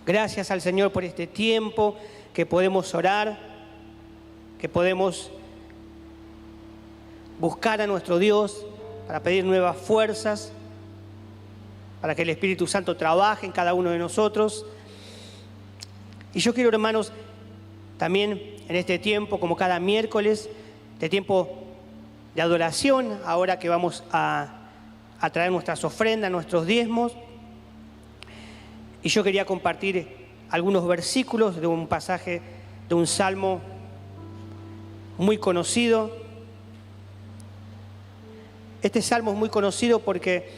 Gracias al Señor por este tiempo que podemos orar, que podemos buscar a nuestro Dios para pedir nuevas fuerzas, para que el Espíritu Santo trabaje en cada uno de nosotros. Y yo quiero, hermanos, también en este tiempo, como cada miércoles, este tiempo de adoración, ahora que vamos a traer nuestras ofrendas, nuestros diezmos, y yo quería compartir algunos versículos de un pasaje de un salmo muy conocido. Este salmo es muy conocido porque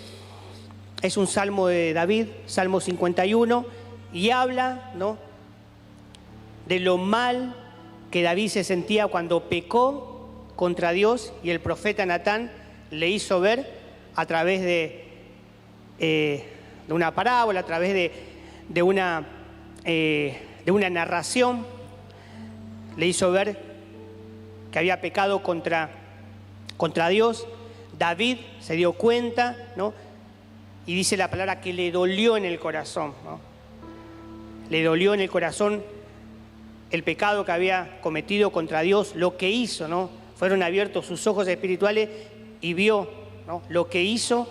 es un salmo de David, Salmo 51, y habla, ¿no?, de lo mal que David se sentía cuando pecó contra Dios, y el profeta Natán le hizo ver a través de una parábola, a través de una narración, le hizo ver que había pecado contra Dios. David se dio cuenta, ¿no?, y dice la palabra que le dolió en el corazón, ¿no? Le dolió en el corazón el pecado que había cometido contra Dios, lo que hizo, ¿no? Fueron abiertos sus ojos espirituales y vio, ¿no?, lo que hizo.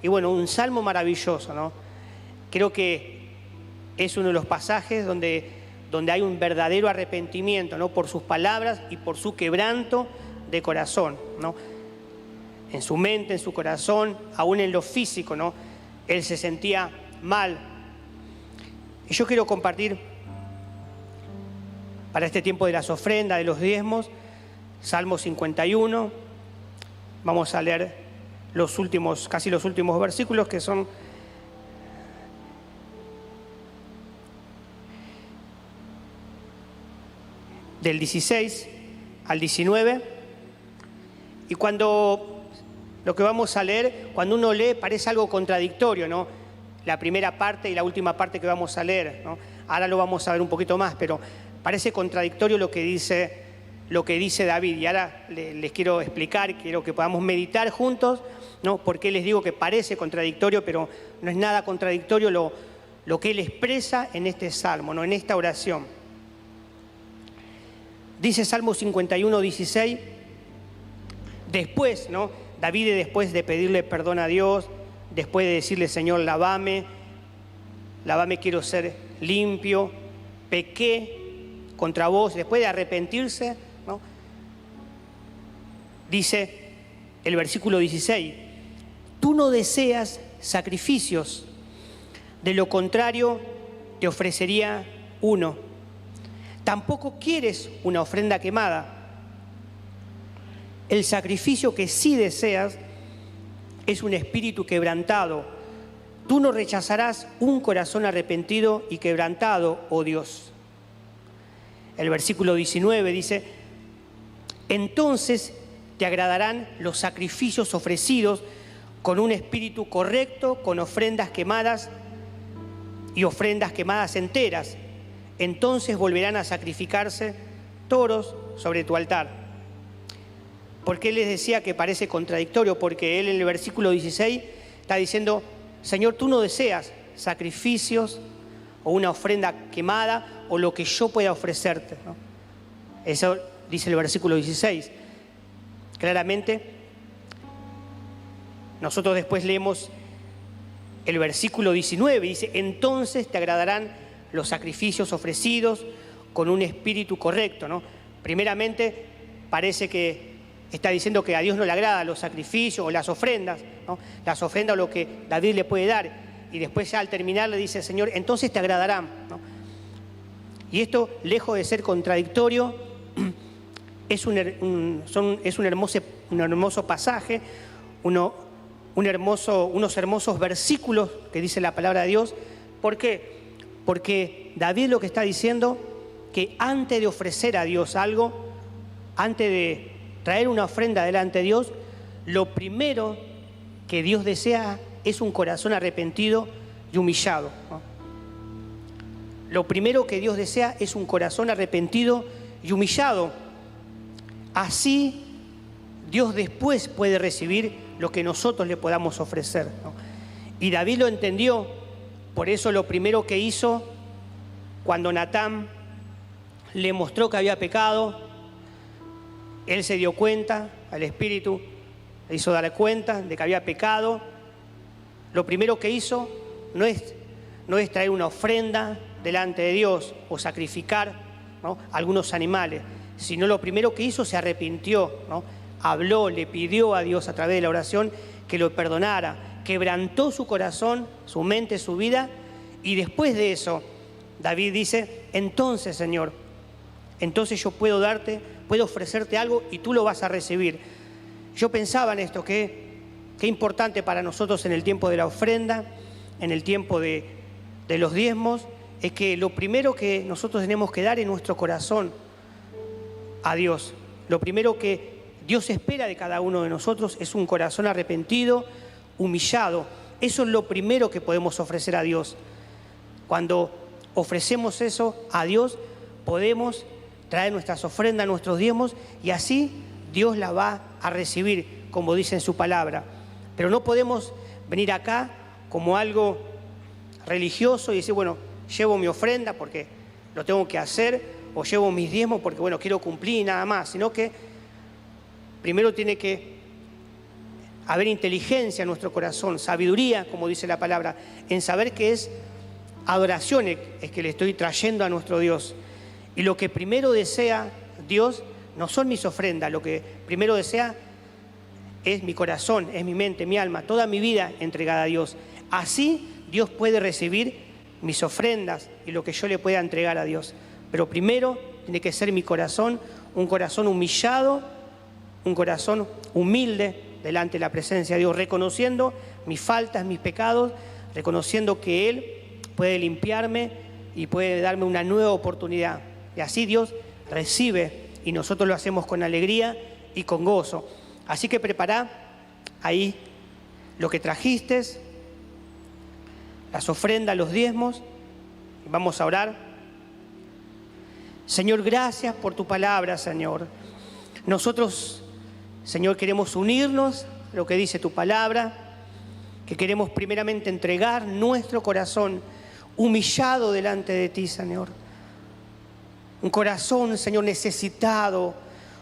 Y bueno, un salmo maravilloso, ¿no? Creo que es uno de los pasajes donde hay un verdadero arrepentimiento, ¿no?, por sus palabras y por su quebranto de corazón, ¿no? En su mente, en su corazón, aún en lo físico, ¿no?, él se sentía mal. Y yo quiero compartir para este tiempo de las ofrendas, de los diezmos, Salmo 51. Vamos a leer casi los últimos versículos, que son del 16 al 19. Y lo que vamos a leer, cuando uno lee, parece algo contradictorio, ¿no? La primera parte y la última parte que vamos a leer, ¿no? Ahora lo vamos a ver un poquito más, pero parece contradictorio lo que dice David. Y ahora les quiero explicar, quiero que podamos meditar juntos, ¿no? Por qué les digo que parece contradictorio, pero no es nada contradictorio lo que él expresa en este salmo, ¿no?, en esta oración. Dice Salmo 51, 16, después, ¿no?, David, después de pedirle perdón a Dios, después de decirle: Señor, lávame, quiero ser limpio, pequé contra vos, después de arrepentirse, ¿no?, dice el versículo 16, tú no deseas sacrificios, de lo contrario te ofrecería uno. Tampoco quieres una ofrenda quemada. El sacrificio que sí deseas es un espíritu quebrantado. Tú no rechazarás un corazón arrepentido y quebrantado, oh Dios. El versículo 19 dice: entonces te agradarán los sacrificios ofrecidos con un espíritu correcto, con ofrendas quemadas y ofrendas quemadas enteras. Entonces volverán a sacrificarse toros sobre tu altar. ¿Por qué les decía que parece contradictorio? Porque él en el versículo 16 está diciendo: Señor, tú no deseas sacrificios o una ofrenda quemada o lo que yo pueda ofrecerte, ¿no? Eso dice el versículo 16. Claramente, nosotros después leemos el versículo 19, dice: entonces te agradarán los sacrificios ofrecidos con un espíritu correcto, ¿no? Primeramente, parece que está diciendo que a Dios no le agrada los sacrificios o las ofrendas, ¿no? Las ofrendas o lo que David le puede dar. Y después, ya al terminar, le dice: Señor, entonces te agradarán, ¿no? Y esto, lejos de ser contradictorio, es un hermoso pasaje, unos hermosos versículos que dice la palabra de Dios. ¿Por qué? Porque David lo que está diciendo, que antes de ofrecer a Dios algo, antes de traer una ofrenda delante de Dios, lo primero que Dios desea es un corazón arrepentido y humillado, ¿no? Lo primero que Dios desea es un corazón arrepentido y humillado. Así Dios después puede recibir lo que nosotros le podamos ofrecer, ¿no? Y David lo entendió, por eso lo primero que hizo cuando Natán le mostró que había pecado, él se dio cuenta, el Espíritu le hizo dar cuenta de que había pecado. Lo primero que hizo no es traer una ofrenda delante de Dios o sacrificar, ¿no?, algunos animales, sino lo primero que hizo, se arrepintió, ¿no? Habló, le pidió a Dios a través de la oración que lo perdonara, quebrantó su corazón, su mente, su vida, y después de eso, David dice: entonces, Señor, entonces yo puedo ofrecerte algo y tú lo vas a recibir. Yo pensaba en esto, qué importante para nosotros en el tiempo de la ofrenda, en el tiempo de los diezmos, es que lo primero que nosotros tenemos que dar es nuestro corazón a Dios. Lo primero que Dios espera de cada uno de nosotros es un corazón arrepentido, humillado. Eso es lo primero que podemos ofrecer a Dios. Cuando ofrecemos eso a Dios, podemos traer nuestras ofrendas, nuestros diezmos, y así Dios la va a recibir, como dice en su palabra. Pero no podemos venir acá como algo religioso y decir, bueno, llevo mi ofrenda porque lo tengo que hacer, o llevo mis diezmos porque, bueno, quiero cumplir y nada más, sino que primero tiene que haber inteligencia en nuestro corazón, sabiduría, como dice la palabra, en saber que es adoración es que le estoy trayendo a nuestro Dios. Y lo que primero desea Dios no son mis ofrendas, lo que primero desea es mi corazón, es mi mente, mi alma, toda mi vida entregada a Dios. Así Dios puede recibir mis ofrendas y lo que yo le pueda entregar a Dios. Pero primero tiene que ser mi corazón, un corazón humillado, un corazón humilde delante de la presencia de Dios, reconociendo mis faltas, mis pecados, reconociendo que Él puede limpiarme y puede darme una nueva oportunidad. Y así Dios recibe y nosotros lo hacemos con alegría y con gozo. Así que prepara ahí lo que trajiste, las ofrendas, los diezmos, y vamos a orar. Señor, gracias por tu palabra, Señor. Nosotros, Señor, queremos unirnos a lo que dice tu palabra, que queremos primeramente entregar nuestro corazón humillado delante de ti, Señor. Un corazón, Señor, necesitado,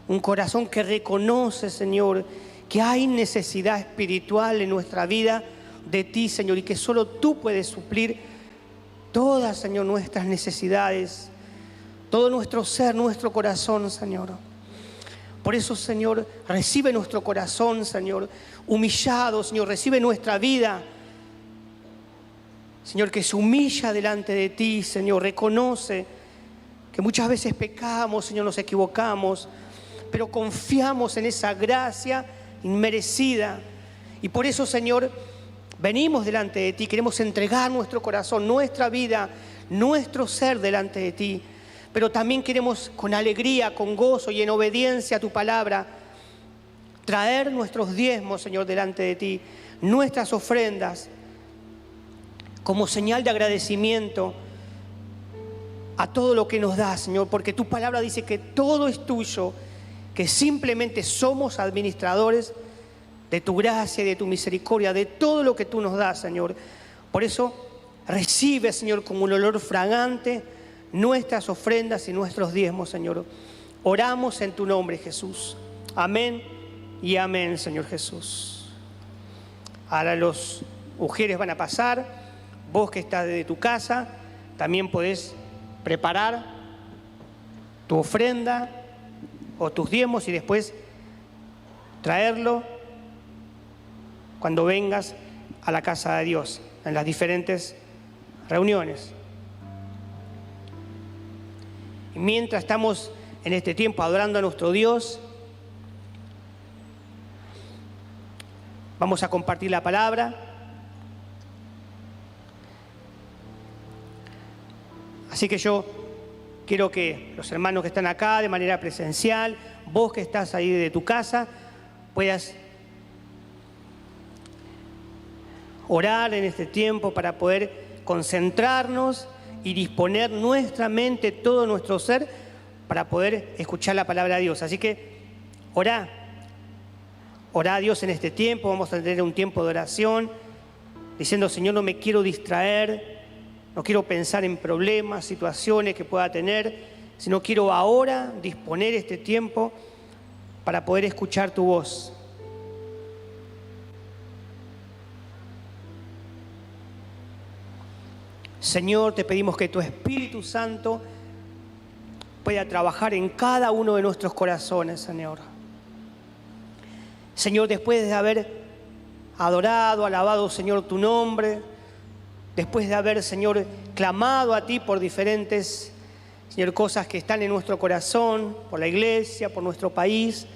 un corazón que reconoce, Señor, que hay necesidad espiritual en nuestra vida de ti, Señor, y que solo tú puedes suplir todas, Señor, nuestras necesidades, todo nuestro ser, nuestro corazón, Señor. Por eso, Señor, recibe nuestro corazón, Señor, humillado, Señor, recibe nuestra vida, Señor, que se humilla delante de ti, Señor, reconoce que muchas veces pecamos, Señor, nos equivocamos, pero confiamos en esa gracia inmerecida. Y por eso, Señor, venimos delante de ti, queremos entregar nuestro corazón, nuestra vida, nuestro ser delante de ti. Pero también queremos con alegría, con gozo y en obediencia a tu palabra, traer nuestros diezmos, Señor, delante de ti, nuestras ofrendas, como señal de agradecimiento a todo lo que nos das, Señor, porque tu palabra dice que todo es tuyo, que simplemente somos administradores de tu gracia y de tu misericordia, de todo lo que tú nos das, Señor. Por eso recibe, Señor, como un olor fragante nuestras ofrendas y nuestros diezmos, Señor. Oramos en tu nombre, Jesús. Amén y amén, Señor Jesús. Ahora los ujieres van a pasar. Vos que estás desde tu casa, también podés preparar tu ofrenda o tus diezmos y después traerlo cuando vengas a la casa de Dios, en las diferentes reuniones. Y mientras estamos en este tiempo adorando a nuestro Dios, vamos a compartir la palabra. Así que yo quiero que los hermanos que están acá de manera presencial, vos que estás ahí de tu casa, puedas orar en este tiempo para poder concentrarnos y disponer nuestra mente, todo nuestro ser, para poder escuchar la palabra de Dios. Así que orá a Dios en este tiempo. Vamos a tener un tiempo de oración, diciendo: Señor, no me quiero distraer, no quiero pensar en problemas, situaciones que pueda tener, sino quiero ahora disponer este tiempo para poder escuchar tu voz. Señor, te pedimos que tu Espíritu Santo pueda trabajar en cada uno de nuestros corazones, Señor. Señor, después de haber adorado, alabado, Señor, tu nombre, después de haber, Señor, clamado a ti por diferentes, Señor, cosas que están en nuestro corazón, por la iglesia, por nuestro país,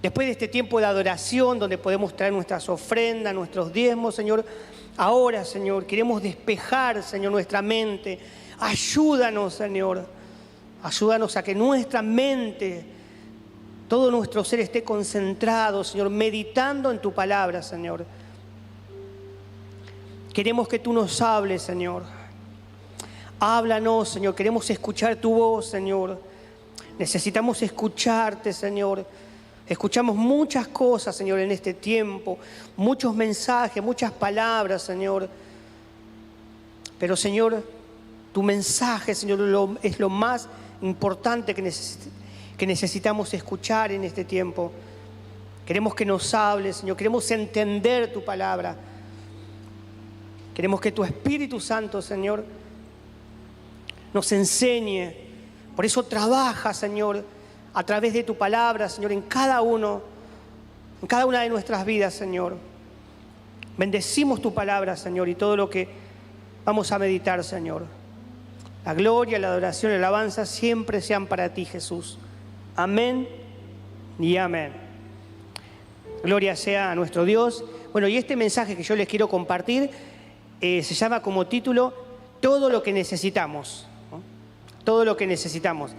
después de este tiempo de adoración donde podemos traer nuestras ofrendas, nuestros diezmos, Señor, ahora, Señor, queremos despejar, Señor, nuestra mente. Ayúdanos, Señor. Ayúdanos a que nuestra mente, todo nuestro ser esté concentrado, Señor, meditando en tu palabra, Señor. Queremos que tú nos hables, Señor. Háblanos, Señor. Queremos escuchar tu voz, Señor. Necesitamos escucharte, Señor. Escuchamos muchas cosas, Señor, en este tiempo, muchos mensajes, muchas palabras, Señor. Pero, Señor, tu mensaje, Señor, es lo más importante que necesitamos escuchar en este tiempo. Queremos que nos hables, Señor, queremos entender tu palabra. Queremos que tu Espíritu Santo, Señor, nos enseñe. Por eso trabaja, Señor, a través de tu palabra, Señor, en cada una de nuestras vidas, Señor. Bendecimos tu palabra, Señor, y todo lo que vamos a meditar, Señor. La gloria, la adoración y la alabanza siempre sean para ti, Jesús. Amén y amén. Gloria sea a nuestro Dios. Bueno, y este mensaje que yo les quiero compartir se llama como título Todo lo que necesitamos, ¿no? Todo lo que necesitamos.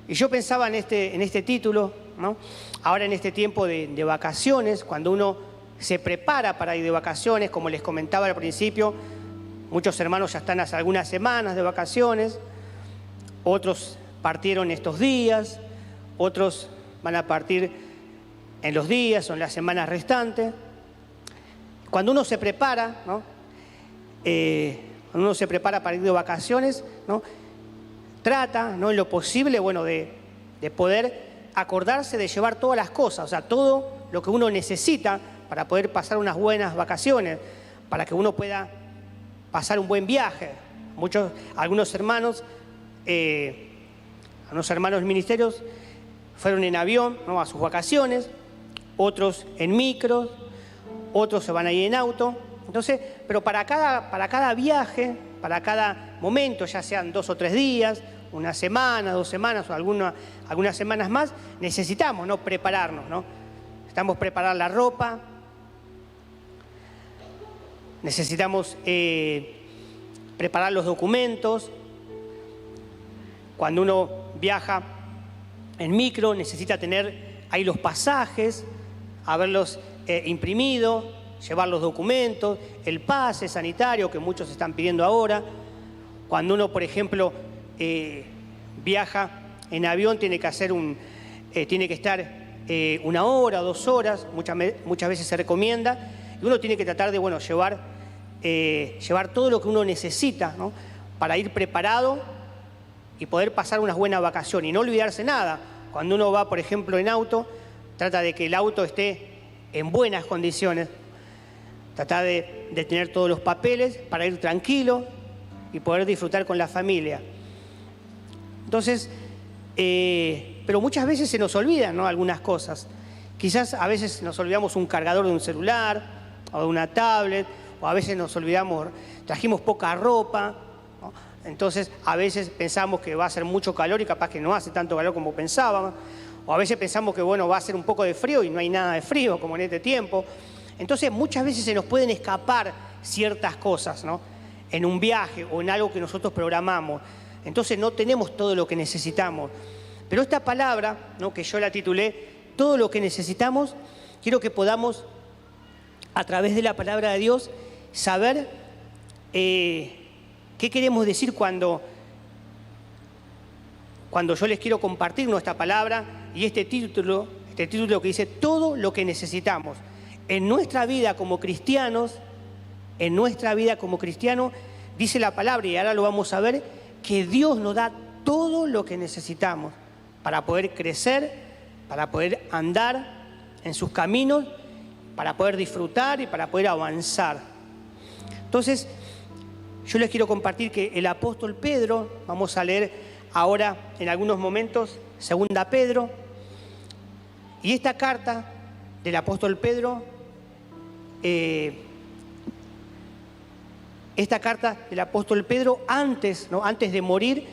Y yo pensaba en este título, ¿no? Ahora en este tiempo de vacaciones, cuando uno se prepara para ir de vacaciones, como les comentaba al principio, muchos hermanos ya están hace algunas semanas de vacaciones, otros partieron estos días, otros van a partir en los días o en las semanas restantes. Cuando uno se prepara, ¿no? Cuando uno se prepara para ir de vacaciones, ¿no? Trata, ¿no?, en lo posible, bueno, de poder acordarse de llevar todas las cosas, o sea, todo lo que uno necesita para poder pasar unas buenas vacaciones, para que uno pueda pasar un buen viaje. Algunos hermanos ministerios fueron en avión, ¿no?, a sus vacaciones, otros en micros, otros se van a ir en auto. Entonces, pero para cada viaje, para cada momento, ya sean 2 o 3 días, una semana, 2 semanas o algunas semanas más, necesitamos, ¿no?, prepararnos, ¿no? Necesitamos preparar la ropa, necesitamos preparar los documentos. Cuando uno viaja en micro, necesita tener ahí los pasajes, haberlos imprimido, llevar los documentos, el pase sanitario que muchos están pidiendo ahora. Cuando uno, por ejemplo, viaja en avión, tiene que estar 1 hora, 2 horas, muchas veces se recomienda, y uno tiene que tratar de, bueno, llevar todo lo que uno necesita, ¿no?, para ir preparado y poder pasar unas buenas vacaciones y no olvidarse nada. Cuando uno va, por ejemplo, en auto, trata de que el auto esté en buenas condiciones, trata de tener todos los papeles para ir tranquilo y poder disfrutar con la familia. Entonces, pero muchas veces se nos olvidan, ¿no?, algunas cosas. Quizás a veces nos olvidamos un cargador de un celular o de una tablet, o a veces nos olvidamos, trajimos poca ropa, ¿no? Entonces a veces pensamos que va a hacer mucho calor y capaz que no hace tanto calor como pensábamos, o a veces pensamos que, bueno, va a hacer un poco de frío y no hay nada de frío como en este tiempo. Entonces muchas veces se nos pueden escapar ciertas cosas, ¿no?, en un viaje o en algo que nosotros programamos. Entonces no tenemos todo lo que necesitamos. Pero esta palabra, ¿no?, que yo la titulé Todo lo que necesitamos, quiero que podamos, a través de la palabra de Dios, saber qué queremos decir cuando yo les quiero compartir nuestra palabra y este título que dice todo lo que necesitamos. En nuestra vida como cristianos, dice la palabra, y ahora lo vamos a ver, que Dios nos da todo lo que necesitamos para poder crecer, para poder andar en sus caminos, para poder disfrutar y para poder avanzar. Entonces, yo les quiero compartir que el apóstol Pedro, vamos a leer ahora en algunos momentos, 2 Pedro, y esta carta del apóstol Pedro, antes de morir,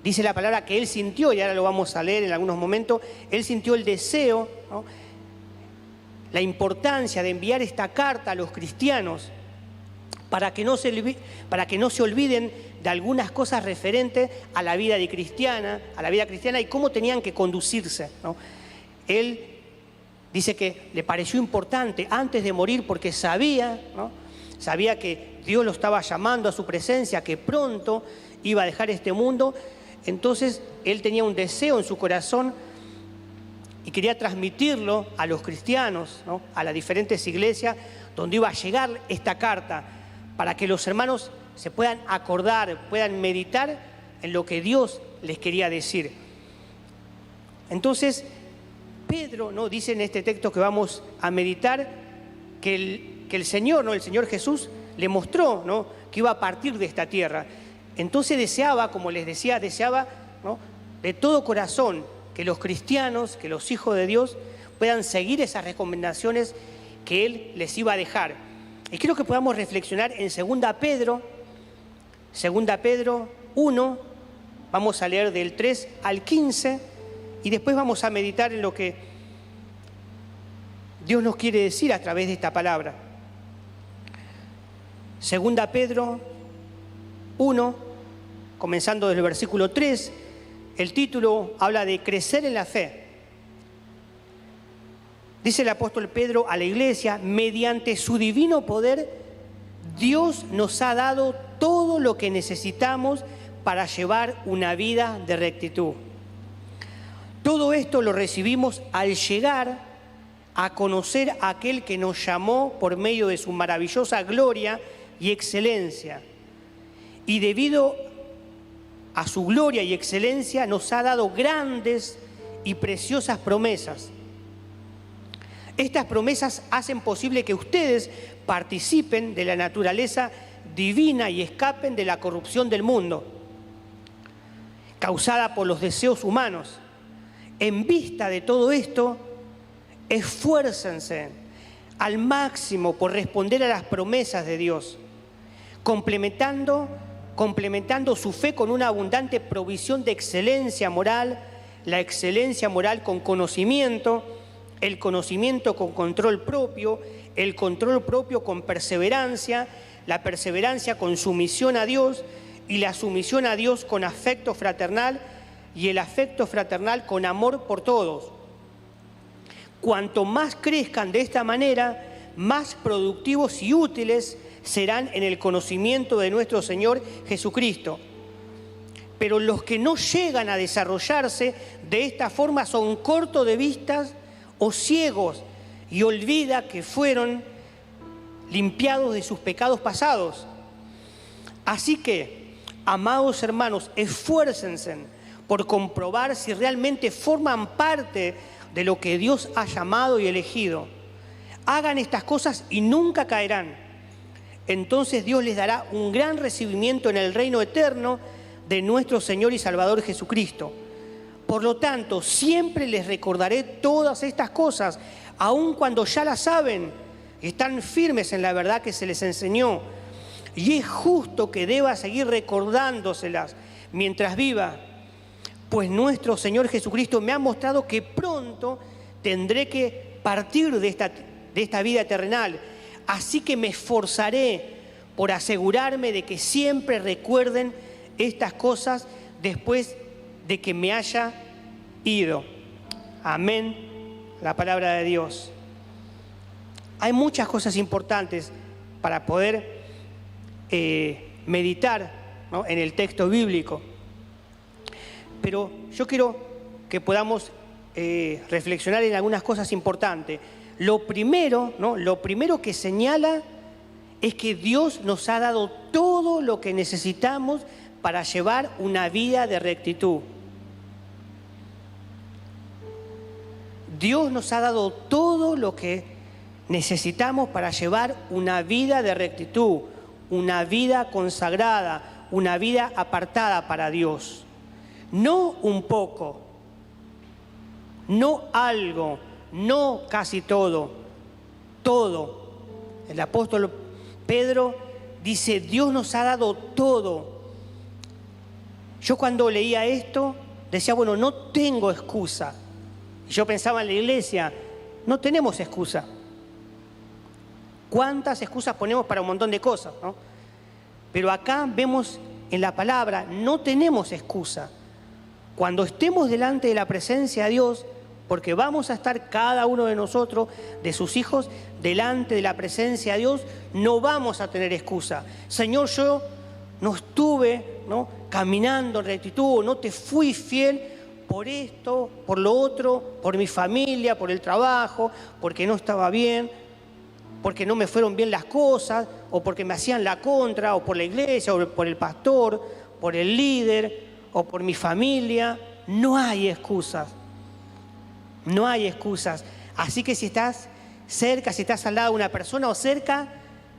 dice la palabra que él sintió, y ahora lo vamos a leer en algunos momentos, él sintió el deseo, ¿no?, la importancia de enviar esta carta a los cristianos para que no se olviden de algunas cosas referentes a la vida cristiana y cómo tenían que conducirse, ¿no? Él dice que le pareció importante antes de morir porque sabía, ¿no?, sabía que Dios lo estaba llamando a su presencia, que pronto iba a dejar este mundo. Entonces él tenía un deseo en su corazón y quería transmitirlo a los cristianos, ¿no?, a las diferentes iglesias donde iba a llegar esta carta, para que los hermanos se puedan acordar, puedan meditar en lo que Dios les quería decir. Entonces, Pedro, ¿no?, dice en este texto que vamos a meditar que el Señor, ¿no?, el Señor Jesús le mostró, ¿no?, que iba a partir de esta tierra. Entonces deseaba, como les decía, ¿no?, de todo corazón que los cristianos, que los hijos de Dios puedan seguir esas recomendaciones que Él les iba a dejar. Y quiero que podamos reflexionar en 2 Pedro 1, vamos a leer del 3 al 15 y después vamos a meditar en lo que Dios nos quiere decir a través de esta palabra. 2 Pedro 1, comenzando desde el versículo 3, el título habla de crecer en la fe. Dice el apóstol Pedro a la iglesia: mediante su divino poder, Dios nos ha dado todo lo que necesitamos para llevar una vida de rectitud. Todo esto lo recibimos al llegar a conocer a aquel que nos llamó por medio de su maravillosa gloria y excelencia. Y debido a su gloria y excelencia nos ha dado grandes y preciosas promesas. Estas promesas hacen posible que ustedes participen de la naturaleza divina y escapen de la corrupción del mundo, causada por los deseos humanos. En vista de todo esto, esfuércense al máximo por responder a las promesas de Dios, complementando su fe con una abundante provisión de excelencia moral, la excelencia moral con conocimiento, el conocimiento con control propio, el control propio con perseverancia, la perseverancia con sumisión a Dios y la sumisión a Dios con afecto fraternal y el afecto fraternal con amor por todos. Cuanto más crezcan de esta manera, más productivos y útiles serán en el conocimiento de nuestro Señor Jesucristo. Pero los que no llegan a desarrollarse de esta forma son cortos de vistas o ciegos y olvida que fueron limpiados de sus pecados pasados. Así que, amados hermanos, esfuércense por comprobar si realmente forman parte de lo que Dios ha llamado y elegido. Hagan estas cosas y nunca caerán. Entonces Dios les dará un gran recibimiento en el reino eterno de nuestro Señor y Salvador Jesucristo. Por lo tanto, siempre les recordaré todas estas cosas, aun cuando ya las saben, están firmes en la verdad que se les enseñó. Y es justo que deba seguir recordándoselas mientras viva, pues nuestro Señor Jesucristo me ha mostrado que pronto tendré que partir de esta vida terrenal. Así que me esforzaré por asegurarme de que siempre recuerden estas cosas después de que me haya ido. Amén. La palabra de Dios. Hay muchas cosas importantes para poder meditar, ¿no?, en el texto bíblico. Pero yo quiero que podamos reflexionar en algunas cosas importantes. Lo primero que señala es que Dios nos ha dado todo lo que necesitamos para llevar una vida de rectitud. Dios nos ha dado todo lo que necesitamos para llevar una vida de rectitud, una vida consagrada, una vida apartada para Dios. No un poco, no algo, no casi todo, todo. El apóstol Pedro dice, Dios nos ha dado todo. Yo cuando leía esto, decía, bueno, no tengo excusa. Y yo pensaba en la iglesia, no tenemos excusa. ¿Cuántas excusas ponemos para un montón de cosas, ¿no? Pero acá vemos en la palabra, no tenemos excusa. Cuando estemos delante de la presencia de Dios, porque vamos a estar cada uno de nosotros, de sus hijos, delante de la presencia de Dios, no vamos a tener excusa. Señor, yo no estuve, ¿no?, caminando en rectitud, no te fui fiel por esto, por lo otro, por mi familia, por el trabajo, porque no estaba bien, porque no me fueron bien las cosas, o porque me hacían la contra, o por la iglesia, o por el pastor, por el líder, o por mi familia. No hay excusas. No hay excusas. Así que si estás cerca, si estás al lado de una persona o cerca,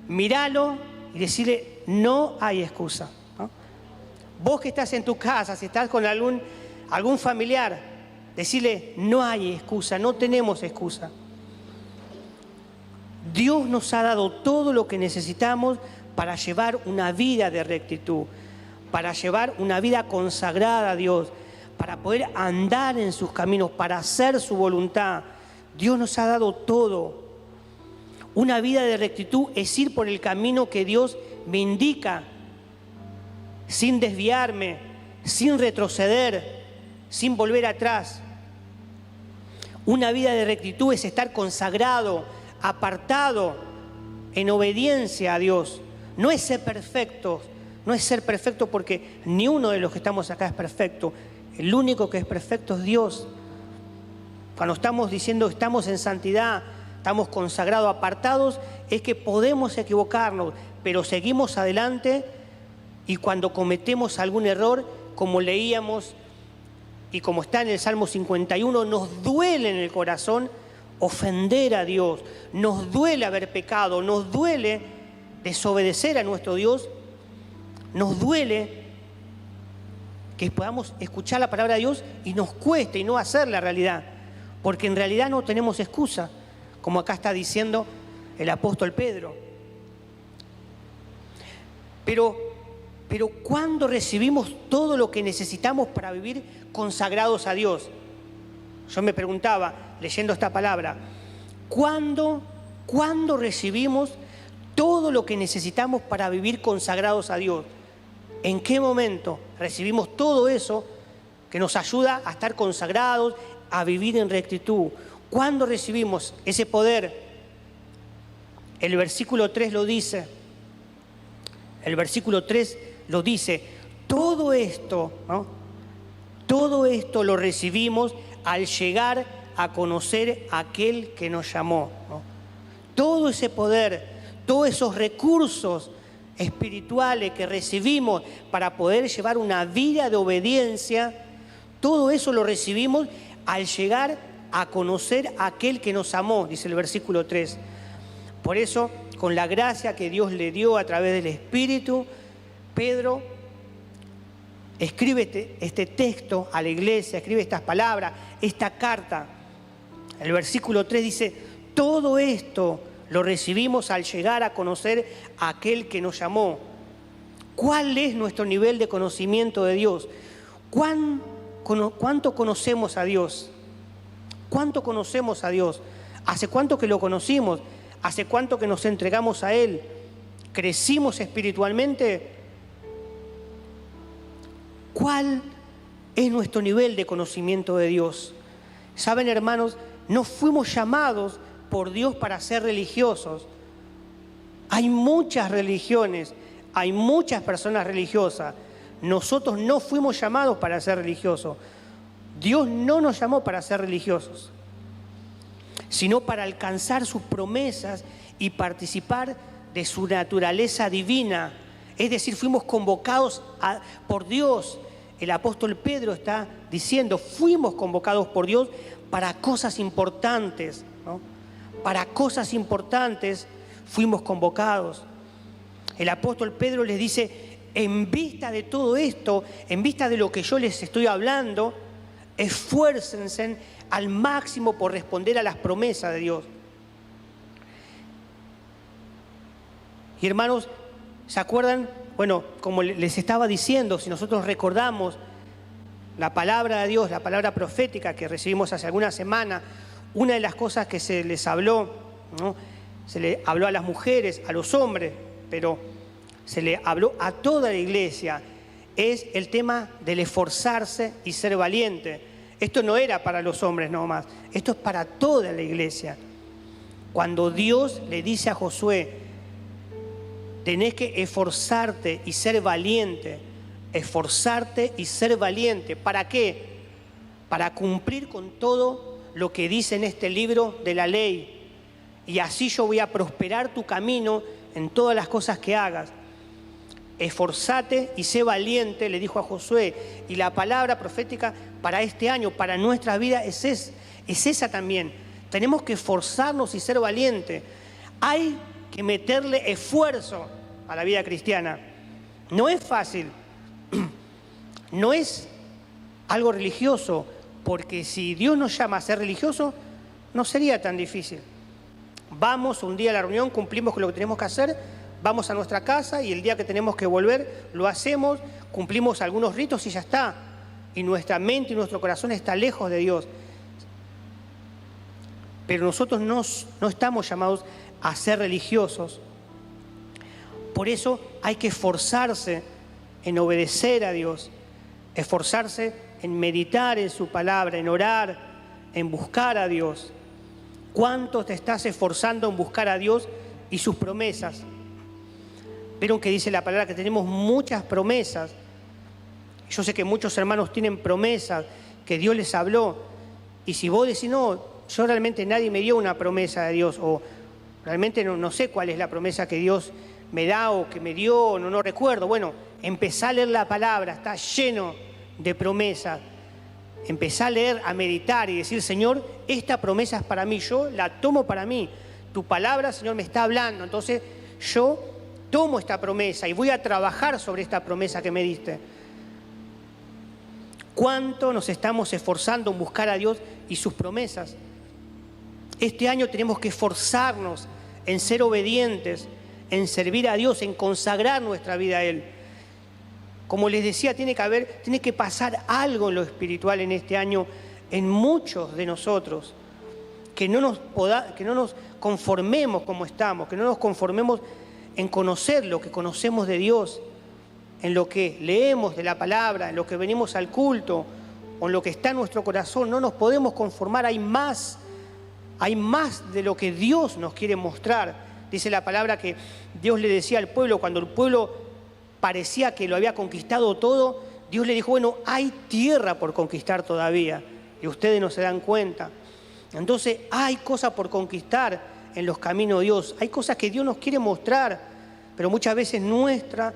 míralo y decirle, no hay excusa, ¿no? Vos que estás en tu casa, si estás con algún familiar, decirle, no hay excusa, no tenemos excusa. Dios nos ha dado todo lo que necesitamos para llevar una vida de rectitud, para llevar una vida consagrada a Dios, para poder andar en sus caminos, para hacer su voluntad. Dios nos ha dado todo. Una vida de rectitud es ir por el camino que Dios me indica, sin desviarme, sin retroceder, sin volver atrás. Una vida de rectitud es estar consagrado, apartado, en obediencia a Dios. No es ser perfecto, no es ser perfecto porque ni uno de los que estamos acá es perfecto. El único que es perfecto es Dios. Cuando estamos diciendo estamos en santidad, estamos consagrados, apartados, es que podemos equivocarnos, pero seguimos adelante y cuando cometemos algún error, como leíamos y como está en el Salmo 51, nos duele en el corazón ofender a Dios, nos duele haber pecado, nos duele desobedecer a nuestro Dios, nos duele que podamos escuchar la palabra de Dios y nos cueste y no hacer la realidad, porque en realidad no tenemos excusa, como acá está diciendo el apóstol Pedro. Pero ¿cuándo recibimos todo lo que necesitamos para vivir consagrados a Dios? Yo me preguntaba, leyendo esta palabra, ¿cuándo recibimos todo lo que necesitamos para vivir consagrados a Dios? ¿En qué momento recibimos todo eso que nos ayuda a estar consagrados, a vivir en rectitud? ¿Cuándo recibimos ese poder? El versículo 3 lo dice. El versículo 3 lo dice. Todo esto, ¿no?, todo esto lo recibimos al llegar a conocer a aquel que nos llamó, ¿no? Todo ese poder, todos esos recursos espirituales que recibimos para poder llevar una vida de obediencia, todo eso lo recibimos al llegar a conocer a aquel que nos amó, dice el versículo 3. Por eso, con la gracia que Dios le dio a través del Espíritu, Pedro escribe este texto a la iglesia, escribe estas palabras, esta carta. El versículo 3 dice, todo esto lo recibimos al llegar a conocer a aquel que nos llamó. ¿Cuál es nuestro nivel de conocimiento de Dios? ¿Cuánto conocemos a Dios? ¿Cuánto conocemos a Dios? ¿Hace cuánto que lo conocimos? ¿Hace cuánto que nos entregamos a Él? ¿Crecimos espiritualmente? ¿Cuál es nuestro nivel de conocimiento de Dios? Saben, hermanos, no fuimos llamados por Dios para ser religiosos. Hay muchas religiones, hay muchas personas religiosas. Nosotros no fuimos llamados para ser religiosos. Dios no nos llamó para ser religiosos, sino para alcanzar sus promesas y participar de su naturaleza divina, Es decir, fuimos convocados por Dios. El apóstol Pedro está diciendo, fuimos convocados por Dios para cosas importantes, ¿no? Para cosas importantes fuimos convocados. El apóstol Pedro les dice, en vista de todo esto, en vista de lo que yo les estoy hablando, esfuércense al máximo por responder a las promesas de Dios. Y hermanos, ¿se acuerdan? Bueno, como les estaba diciendo, si nosotros recordamos la palabra de Dios, la palabra profética que recibimos hace algunas semanas, una de las cosas que se les habló, ¿no? Se le habló a las mujeres, a los hombres, pero se le habló a toda la iglesia, es el tema del esforzarse y ser valiente. Esto no era para los hombres nomás, esto es para toda la iglesia. Cuando Dios le dice a Josué, tenés que esforzarte y ser valiente, esforzarte y ser valiente. ¿Para qué? Para cumplir con todo lo que dice en este libro de la ley. Y así yo voy a prosperar tu camino en todas las cosas que hagas. Esforzate y sé valiente, le dijo a Josué. Y la palabra profética para este año, para nuestra vida, es esa también. Tenemos que esforzarnos y ser valientes. Hay que meterle esfuerzo a la vida cristiana. No es fácil, no es algo religioso, porque si Dios nos llama a ser religioso, no sería tan difícil. Vamos un día a la reunión, cumplimos con lo que tenemos que hacer, vamos a nuestra casa y el día que tenemos que volver lo hacemos, cumplimos algunos ritos y ya está. Y nuestra mente y nuestro corazón está lejos de Dios. Pero nosotros no estamos llamados a ser religiosos. Por eso hay que esforzarse en obedecer a Dios, esforzarse en meditar en su palabra, en orar, en buscar a Dios. ¿Cuánto te estás esforzando en buscar a Dios y sus promesas? Vieron que dice la palabra que tenemos muchas promesas. Yo sé que muchos hermanos tienen promesas que Dios les habló. Y si vos decís, no, yo realmente nadie me dio una promesa de Dios, o realmente no sé cuál es la promesa que Dios me da o que me dio, no recuerdo. Bueno, empezá a leer la palabra, está lleno de promesas. Empezá a leer, a meditar y decir, Señor, esta promesa es para mí, yo la tomo para mí. Tu palabra, Señor, me está hablando, entonces yo tomo esta promesa y voy a trabajar sobre esta promesa que me diste. ¿Cuánto nos estamos esforzando en buscar a Dios y sus promesas? Este año tenemos que esforzarnos en ser obedientes, en servir a Dios, en consagrar nuestra vida a Él. Como les decía, tiene que pasar algo en lo espiritual en este año en muchos de nosotros, que no nos conformemos como estamos, que no nos conformemos en conocer lo que conocemos de Dios, en lo que leemos de la palabra, en lo que venimos al culto, o en lo que está en nuestro corazón. No nos podemos conformar, hay más de lo que Dios nos quiere mostrar. Dice la palabra que Dios le decía al pueblo, cuando el pueblo parecía que lo había conquistado todo, Dios le dijo, bueno, hay tierra por conquistar todavía, y ustedes no se dan cuenta. Entonces hay cosas por conquistar en los caminos de Dios, hay cosas que Dios nos quiere mostrar, pero muchas veces nuestra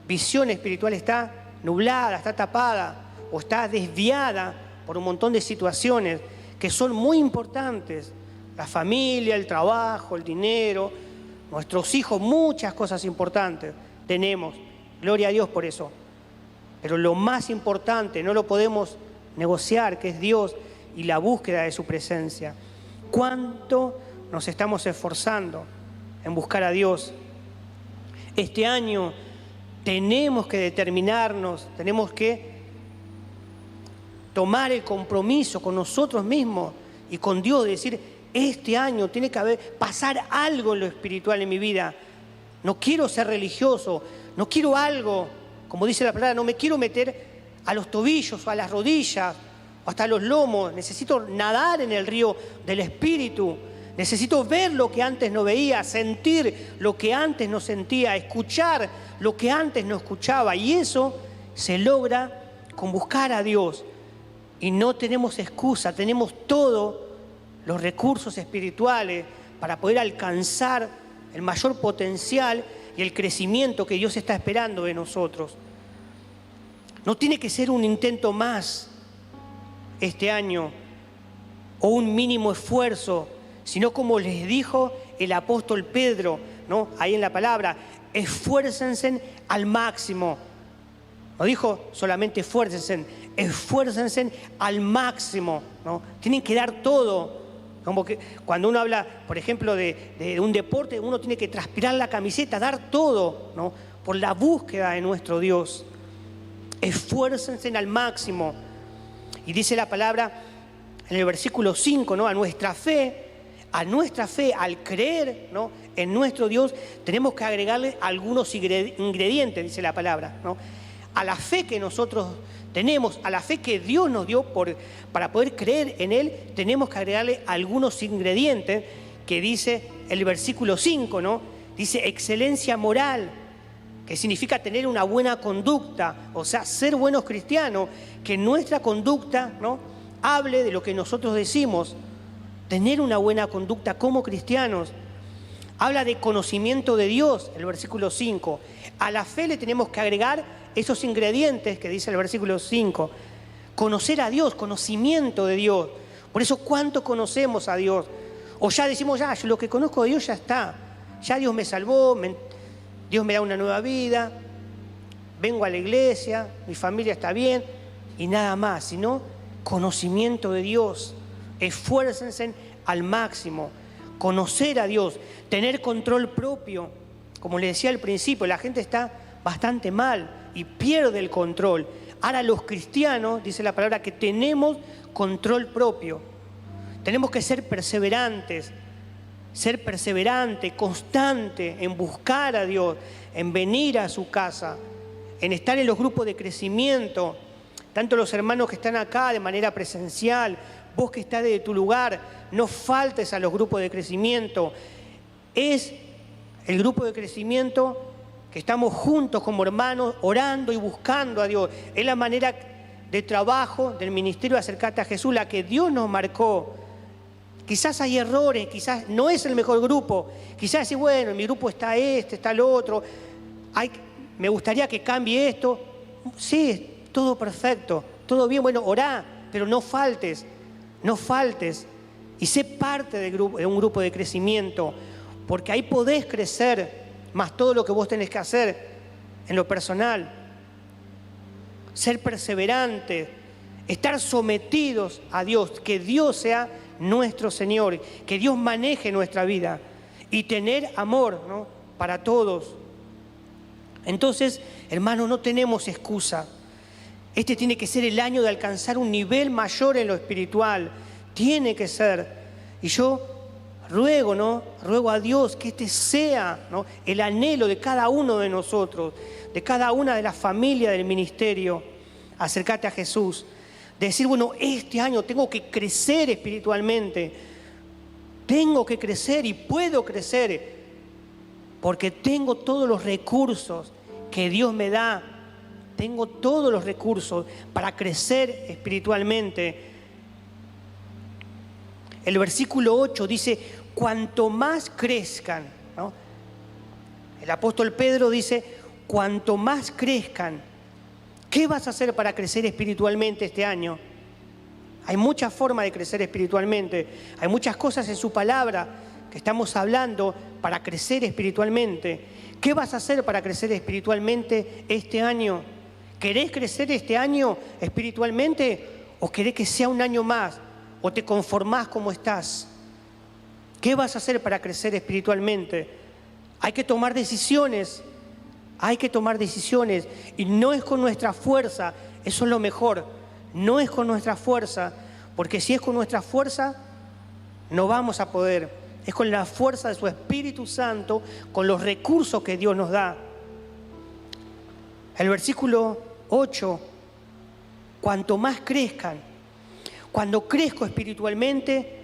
visión espiritual está nublada, está tapada, o está desviada por un montón de situaciones que son muy importantes. La familia, el trabajo, el dinero, nuestros hijos, muchas cosas importantes tenemos. Gloria a Dios por eso. Pero lo más importante no lo podemos negociar, que es Dios y la búsqueda de su presencia. ¿Cuánto nos estamos esforzando en buscar a Dios? Este año tenemos que determinarnos, tenemos que tomar el compromiso con nosotros mismos y con Dios de decir, este año tiene que pasar algo en lo espiritual en mi vida. No quiero ser religioso, no quiero algo, como dice la palabra, no me quiero meter a los tobillos o a las rodillas o hasta los lomos. Necesito nadar en el río del Espíritu. Necesito ver lo que antes no veía, sentir lo que antes no sentía, escuchar lo que antes no escuchaba. Y eso se logra con buscar a Dios. Y no tenemos excusa, tenemos todos los recursos espirituales para poder alcanzar el mayor potencial y el crecimiento que Dios está esperando de nosotros. No tiene que ser un intento más este año o un mínimo esfuerzo, sino como les dijo el apóstol Pedro, ¿no? Ahí en la palabra, esfuércense al máximo. No dijo solamente esfuércense, esfuércense al máximo, ¿no? Tienen que dar todo. Como que cuando uno habla, por ejemplo, de un deporte, uno tiene que transpirar la camiseta, dar todo, ¿no? Por la búsqueda de nuestro Dios. Esfuércense al máximo. Y dice la palabra en el versículo 5, ¿no? A nuestra fe, al creer, ¿no? En nuestro Dios, tenemos que agregarle algunos ingredientes, dice la palabra, ¿no? A la fe que nosotros tenemos, a la fe que Dios nos dio para poder creer en Él, tenemos que agregarle algunos ingredientes que dice el versículo 5, ¿no? Dice excelencia moral, que significa tener una buena conducta, o sea, ser buenos cristianos, que nuestra conducta, ¿no? Hable de lo que nosotros decimos, tener una buena conducta como cristianos. Habla de conocimiento de Dios, el versículo 5. A la fe le tenemos que agregar esos ingredientes que dice el versículo 5. Conocer a Dios, conocimiento de Dios. Por eso, ¿cuánto conocemos a Dios? O ya decimos, ya, lo que conozco de Dios ya está. Ya Dios me salvó, Dios me da una nueva vida, vengo a la iglesia, mi familia está bien, y nada más, sino conocimiento de Dios. Esfuércense al máximo. Conocer a Dios, tener control propio. Como les decía al principio, la gente está bastante mal y pierde el control. Ahora los cristianos, dice la palabra, que tenemos control propio. Tenemos que ser perseverantes, constante en buscar a Dios, en venir a su casa, en estar en los grupos de crecimiento, tanto los hermanos que están acá de manera presencial, vos que estás de tu lugar, no faltes a los grupos de crecimiento. Es el grupo de crecimiento que estamos juntos como hermanos, orando y buscando a Dios. Es la manera de trabajo del ministerio de Acercate a Jesús, la que Dios nos marcó. Quizás hay errores, quizás no es el mejor grupo. Quizás decir, bueno, en mi grupo está está el otro. Me gustaría que cambie esto. Sí, todo perfecto, todo bien. Bueno, orá, pero no faltes. No faltes y sé parte de un grupo de crecimiento, porque ahí podés crecer, más todo lo que vos tenés que hacer en lo personal. Ser perseverantes, estar sometidos a Dios, que Dios sea nuestro Señor, que Dios maneje nuestra vida y tener amor, ¿no? Para todos. Entonces, hermanos, no tenemos excusa. Este tiene que ser el año de alcanzar un nivel mayor en lo espiritual. Tiene que ser. Y yo ruego, ¿no? Ruego a Dios que este sea, ¿no? El anhelo de cada uno de nosotros, de cada una de las familias del ministerio. Acércate a Jesús. De decir, bueno, este año tengo que crecer espiritualmente. Tengo que crecer y puedo crecer porque tengo todos los recursos que Dios me da. Tengo todos los recursos para crecer espiritualmente. El versículo 8 dice, cuanto más crezcan, ¿no? El apóstol Pedro dice, cuanto más crezcan. ¿Qué vas a hacer para crecer espiritualmente este año? Hay muchas formas de crecer espiritualmente. Hay muchas cosas en su palabra que estamos hablando para crecer espiritualmente. ¿Qué vas a hacer para crecer espiritualmente este año? ¿Querés crecer este año espiritualmente o querés que sea un año más? ¿O te conformás como estás? ¿Qué vas a hacer para crecer espiritualmente? Hay que tomar decisiones. Hay que tomar decisiones. Y no es con nuestra fuerza. Eso es lo mejor. No es con nuestra fuerza. Porque si es con nuestra fuerza, no vamos a poder. Es con la fuerza de su Espíritu Santo, con los recursos que Dios nos da. El versículo 8, cuanto más crezcan, cuando crezco espiritualmente,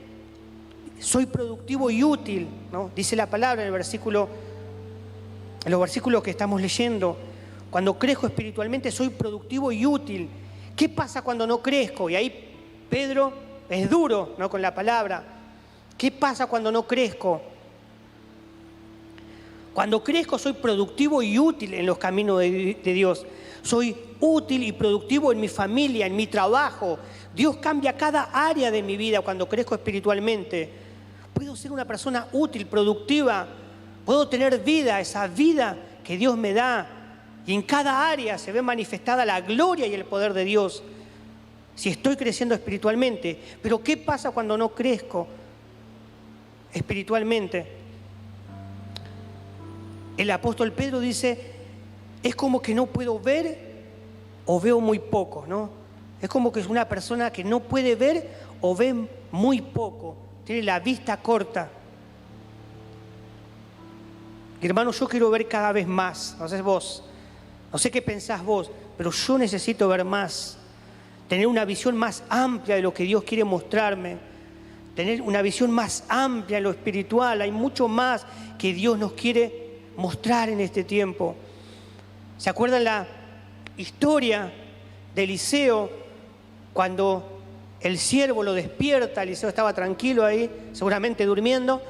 soy productivo y útil, ¿no? Dice la palabra en los versículos que estamos leyendo. Cuando crezco espiritualmente, soy productivo y útil. ¿Qué pasa cuando no crezco? Y ahí Pedro es duro, ¿no? Con la palabra. ¿Qué pasa cuando no crezco? Cuando crezco soy productivo y útil en los caminos de Dios. Soy útil y productivo en mi familia, en mi trabajo. Dios cambia cada área de mi vida cuando crezco espiritualmente. Puedo ser una persona útil, productiva. Puedo tener vida, esa vida que Dios me da. Y en cada área se ve manifestada la gloria y el poder de Dios. Si estoy creciendo espiritualmente. Pero ¿qué pasa cuando no crezco espiritualmente? El apóstol Pedro dice, es como que no puedo ver o veo muy poco, ¿no? Es como que es una persona que no puede ver o ve muy poco, tiene la vista corta. Hermano, yo quiero ver cada vez más, no sé vos, no sé qué pensás vos, pero yo necesito ver más, tener una visión más amplia de lo que Dios quiere mostrarme, tener una visión más amplia en lo espiritual. Hay mucho más que Dios nos quiere mostrar en este tiempo. ¿Se acuerdan la historia de Eliseo cuando el siervo lo despierta? Eliseo estaba tranquilo ahí, seguramente durmiendo,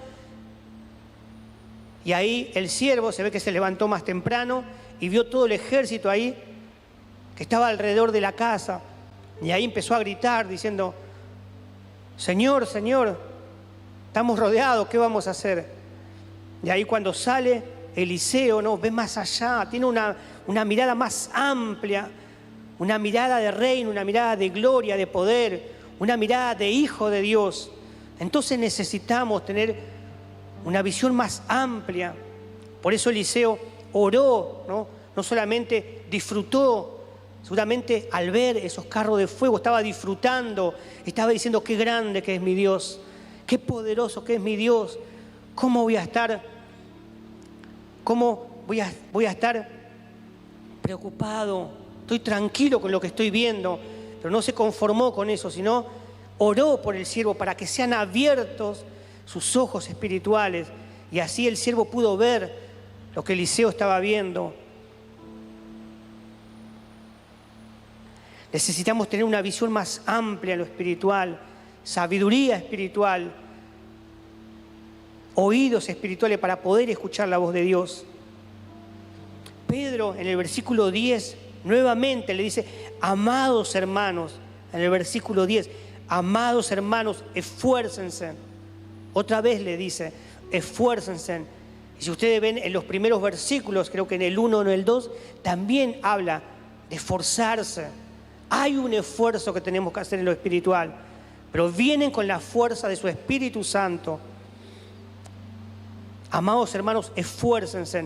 y ahí el siervo se ve que se levantó más temprano y vio todo el ejército ahí que estaba alrededor de la casa, y ahí empezó a gritar diciendo, Señor, Señor, estamos rodeados, ¿qué vamos a hacer? Y ahí cuando sale Eliseo, ¿no?, ve más allá, tiene una mirada más amplia, una mirada de reino, una mirada de gloria, de poder, una mirada de hijo de Dios. Entonces necesitamos tener una visión más amplia. Por eso Eliseo oró, no solamente disfrutó, seguramente al ver esos carros de fuego estaba disfrutando, estaba diciendo qué grande que es mi Dios, qué poderoso que es mi Dios, cómo voy a estar preocupado, estoy tranquilo con lo que estoy viendo. Pero no se conformó con eso, sino oró por el siervo para que sean abiertos sus ojos espirituales, y así el siervo pudo ver lo que Eliseo estaba viendo. Necesitamos tener una visión más amplia en lo espiritual, sabiduría espiritual, oídos espirituales para poder escuchar la voz de Dios. Pedro en el versículo 10 nuevamente le dice, amados hermanos, en el versículo 10, amados hermanos, esfuércense. Otra vez le dice, esfuércense. Y si ustedes ven en los primeros versículos, creo que en el 1 o en el 2, también habla de esforzarse. Hay un esfuerzo que tenemos que hacer en lo espiritual, pero vienen con la fuerza de su Espíritu Santo. Amados hermanos, esfuércense.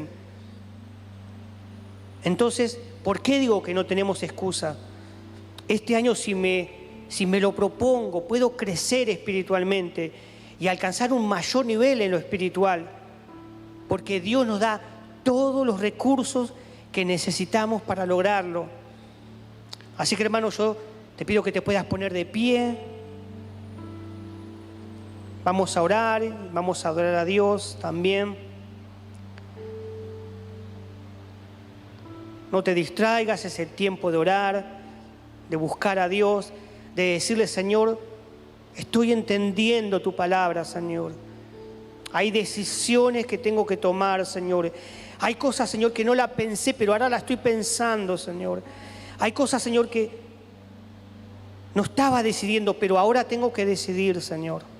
Entonces, ¿por qué digo que no tenemos excusa? Este año, si me lo propongo, puedo crecer espiritualmente y alcanzar un mayor nivel en lo espiritual, porque Dios nos da todos los recursos que necesitamos para lograrlo. Así que, hermano, yo te pido que te puedas poner de pie. Vamos a orar, vamos a adorar a Dios también. No te distraigas, es el tiempo de orar, de buscar a Dios, de decirle, Señor, estoy entendiendo tu palabra, Señor. Hay decisiones que tengo que tomar, Señor. Hay cosas, Señor, que no la pensé, pero ahora la estoy pensando, Señor. Hay cosas, Señor, que no estaba decidiendo, pero ahora tengo que decidir, Señor.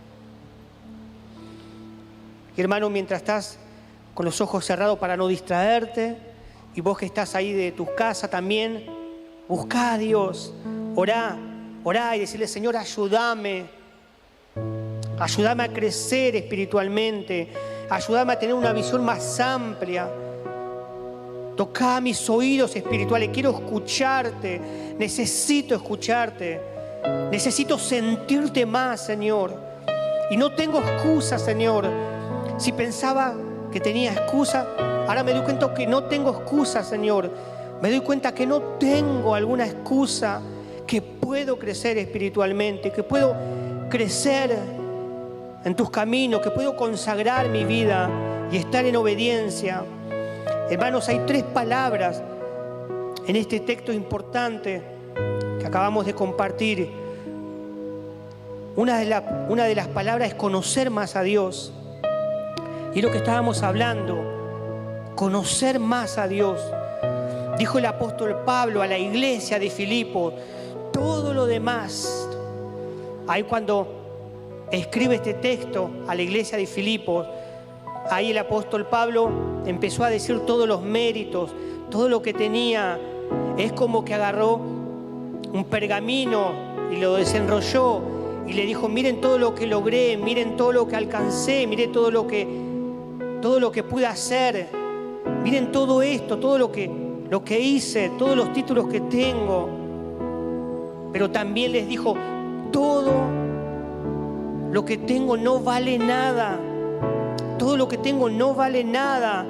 Y hermano, mientras estás con los ojos cerrados para no distraerte, y vos que estás ahí de tu casa también, buscá a Dios, orá y decirle, Señor, ayúdame a crecer espiritualmente, ayúdame a tener una visión más amplia. Tocá mis oídos espirituales, quiero escucharte, necesito escucharte, necesito sentirte más, Señor. Y no tengo excusa, Señor. Si pensaba que tenía excusa, ahora me doy cuenta que no tengo excusa, Señor. Me doy cuenta que no tengo alguna excusa, que puedo crecer espiritualmente, que puedo crecer en tus caminos, que puedo consagrar mi vida y estar en obediencia. Hermanos, hay 3 palabras en este texto importante que acabamos de compartir. Una de las palabras es conocer más a Dios. Y es lo que estábamos hablando. conocer más a Dios. Dijo el apóstol Pablo a la iglesia de Filipos, todo lo demás. Ahí cuando escribe este texto a la iglesia de Filipos, ahí el apóstol Pablo empezó a decir todos los méritos, todo lo que tenía. Es como que agarró un pergamino y lo desenrolló y le dijo, miren todo lo que logré, miren todo lo que alcancé, miren todo lo que pude hacer, miren todo esto, todo lo que hice, todos los títulos que tengo. Pero también les dijo, todo lo que tengo no vale nada. Todo lo que tengo no vale nada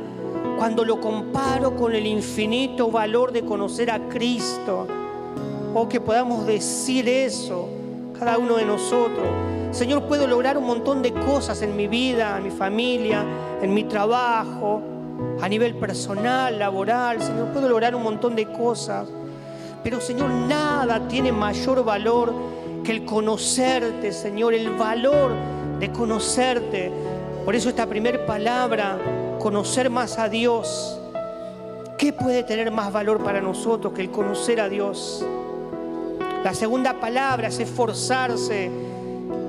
cuando lo comparo con el infinito valor de conocer a Cristo. O que podamos decir eso, cada uno de nosotros. Señor, puedo lograr un montón de cosas en mi vida, en mi familia, en mi trabajo, a nivel personal, laboral. Señor, puedo lograr un montón de cosas. Pero, Señor, nada tiene mayor valor que el conocerte, Señor, el valor de conocerte. Por eso esta primera palabra, conocer más a Dios. ¿Qué puede tener más valor para nosotros que el conocer a Dios? La segunda palabra es esforzarse,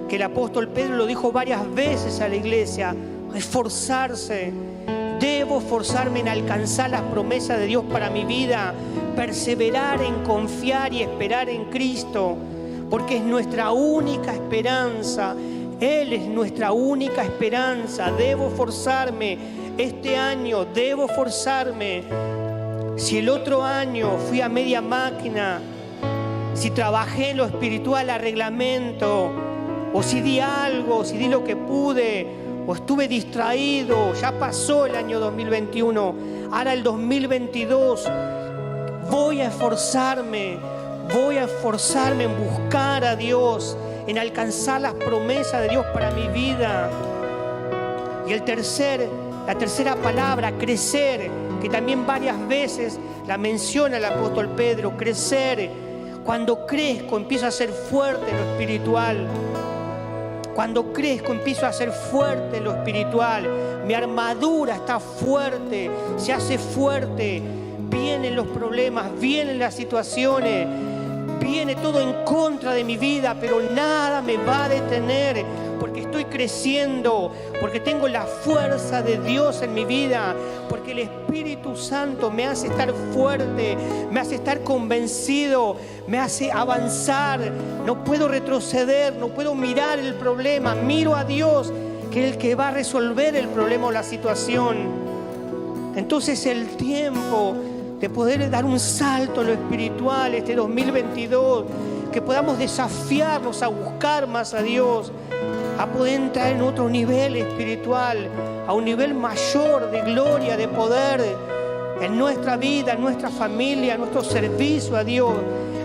que el apóstol Pedro lo dijo varias veces a la iglesia, esforzarse. Debo esforzarme en alcanzar las promesas de Dios para mi vida, perseverar en confiar y esperar en Cristo, porque es nuestra única esperanza. Él es nuestra única esperanza. Debo esforzarme este año, debo esforzarme. Si el otro año fui a media máquina, si trabajé en lo espiritual a reglamento, o si di algo, si di lo que pude, o estuve distraído, ya pasó el año 2021, ahora el 2022, voy a esforzarme en buscar a Dios, en alcanzar las promesas de Dios para mi vida. Y la tercera palabra, crecer, que también varias veces la menciona el apóstol Pedro, crecer. Cuando crezco empiezo a ser fuerte en lo espiritual. Cuando crezco empiezo a ser fuerte en lo espiritual. Mi armadura está fuerte, se hace fuerte. Vienen los problemas, vienen las situaciones, viene todo en contra de mi vida, pero nada me va a detener, porque estoy creciendo, porque tengo la fuerza de Dios en mi vida, porque el Espíritu Santo me hace estar fuerte, me hace estar convencido, me hace avanzar. No puedo retroceder, no puedo mirar el problema, miro a Dios, que es el que va a resolver el problema o la situación. Entonces el tiempo de poder dar un salto en lo espiritual este 2022, que podamos desafiarnos a buscar más a Dios, a poder entrar en otro nivel espiritual, a un nivel mayor de gloria, de poder en nuestra vida, en nuestra familia, en nuestro servicio a Dios.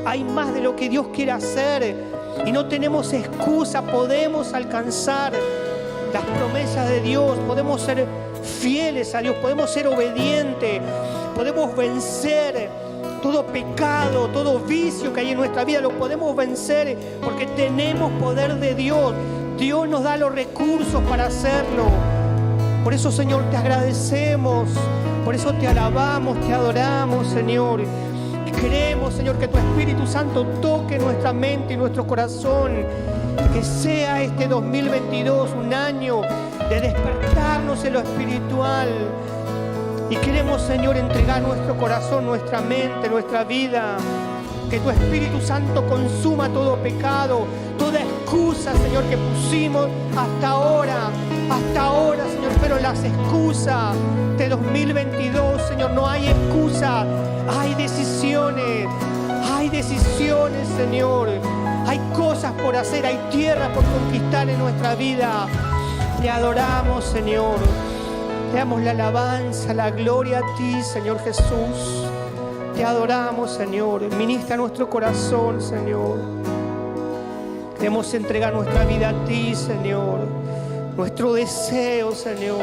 Hay más de lo que Dios quiere hacer y no tenemos excusa, podemos alcanzar las promesas de Dios, podemos ser fieles a Dios, podemos ser obedientes, podemos vencer todo pecado, todo vicio que hay en nuestra vida, lo podemos vencer porque tenemos poder de Dios. Dios nos da los recursos para hacerlo. Por eso, Señor, te agradecemos, por eso te alabamos, te adoramos, Señor. Y queremos, Señor, que tu Espíritu Santo toque nuestra mente y nuestro corazón. Que sea este 2022 un año de despertarnos en lo espiritual. Y queremos, Señor, entregar nuestro corazón, nuestra mente, nuestra vida. Que tu Espíritu Santo consuma todo pecado, toda excusa, Señor, que pusimos hasta ahora, Señor. Pero las excusas de 2022, Señor, no hay excusa. Hay decisiones, Señor. Hay cosas por hacer, hay tierra por conquistar en nuestra vida. Te adoramos, Señor. Te damos la alabanza, la gloria a ti, Señor Jesús. Te adoramos, Señor. Ministra nuestro corazón, Señor. Queremos entregar nuestra vida a ti, Señor. Nuestro deseo, Señor.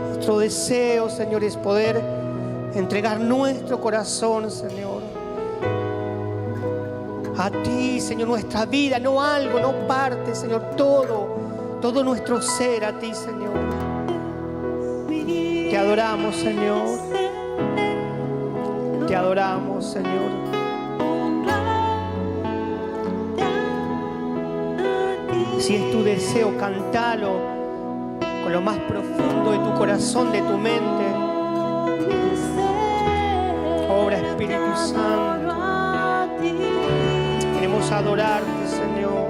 Nuestro deseo, Señor, es poder entregar nuestro corazón, Señor. A ti, Señor, nuestra vida, no algo, no parte, Señor, todo nuestro ser a ti, Señor. Te adoramos, Señor. Te adoramos, Señor. Si es tu deseo, cántalo con lo más profundo de tu corazón, de tu mente. Obra Espíritu Santo. Queremos adorarte, Señor.